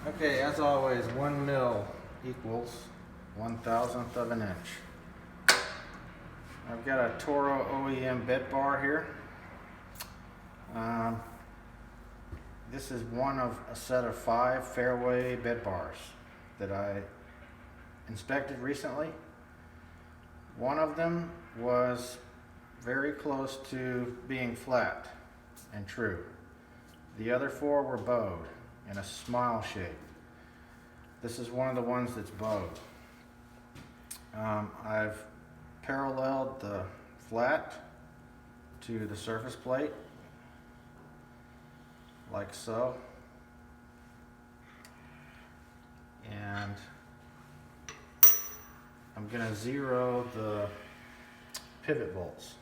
Okay, as always, 1 mil equals 1,000th of an inch. I've got a Toro OEM bed bar here. This is one of a set of 5 fairway bed bars that I inspected recently. One of them was very close to being flat and true. The other 4 were bowed in a smile shape. This is one of the ones that's bowed. I've paralleled the flat to the surface plate, like so. And I'm going to zero the pivot bolts.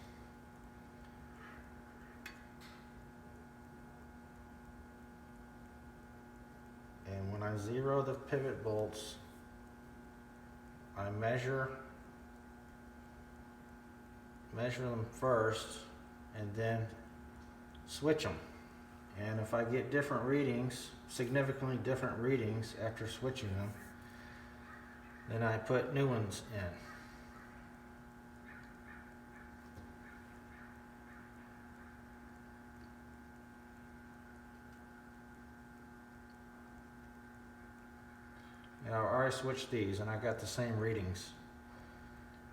And when I zero the pivot bolts, I measure them first and then switch them. And if I get different readings, significantly different readings after switching them, then I put new ones in. And I already switched these and I got the same readings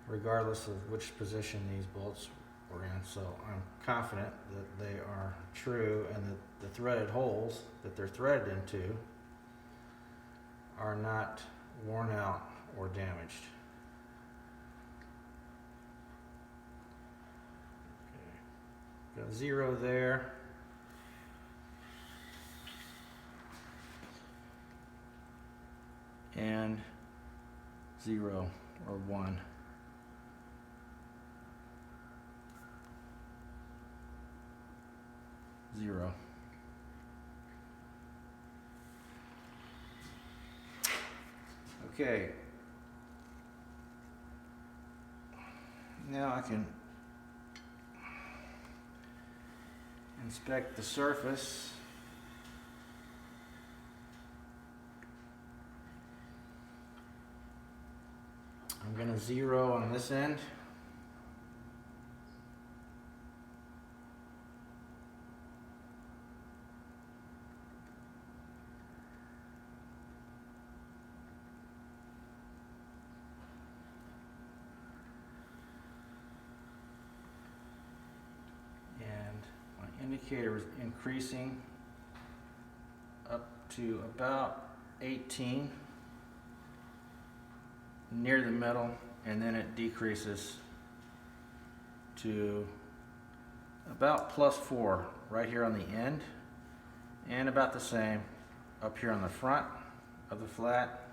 regardless of which position these bolts were in. So I'm confident that they are true and that the threaded holes that they're threaded into are not worn out or damaged. Okay. Got 0 there. And 0 or 1. Zero. Okay. Now I can inspect the surface. I'm going to 0 on this end. And my indicator is increasing up to about 18. Near the middle, and then it decreases to about +4 right here on the end, and about the same up here on the front of the flat.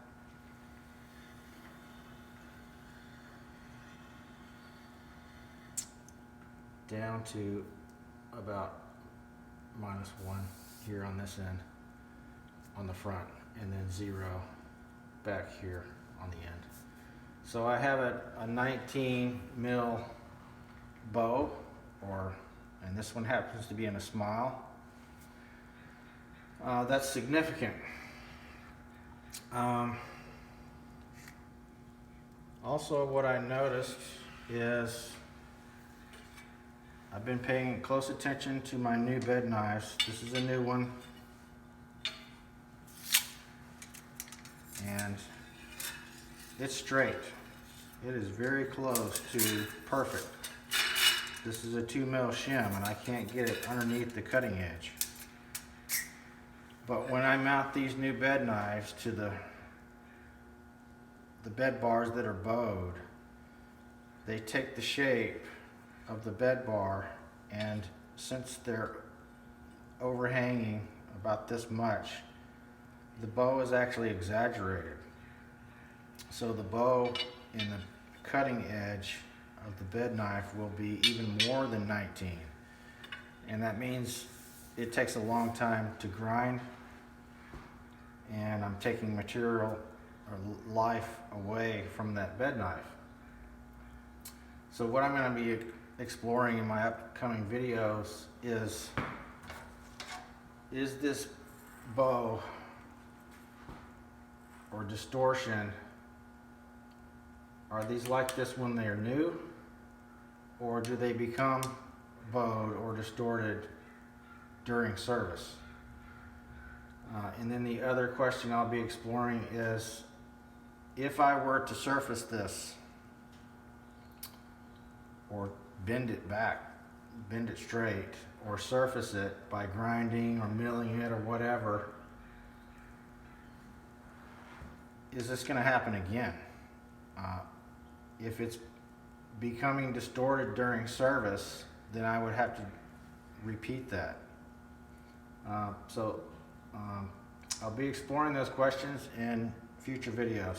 Down to about -1 here on this end on the front, and then 0 back here on the end. So I have a 19 mil bow, and this one happens to be in a smile. That's significant. Also, what I noticed is I've been paying close attention to my new bed knives. This is a new one. And it's straight. It is very close to perfect. This is a 2 mil shim and I can't get it underneath the cutting edge. But when I mount these new bed knives to the bed bars that are bowed, they take the shape of the bed bar, and since they're overhanging about this much, the bow is actually exaggerated. So the bow in the cutting edge of the bed knife will be even more than 19. And that means it takes a long time to grind, and I'm taking material or life away from that bed knife. So what I'm going to be exploring in my upcoming videos is this bow or distortion, are these like this when they're new, or do they become bowed or distorted during service? And then the other question I'll be exploring is, if I were to surface this or bend it back, bend it straight, or surface it by grinding or milling it or whatever, is this going to happen again? If it's becoming distorted during service, then I would have to repeat that. I'll be exploring those questions in future videos.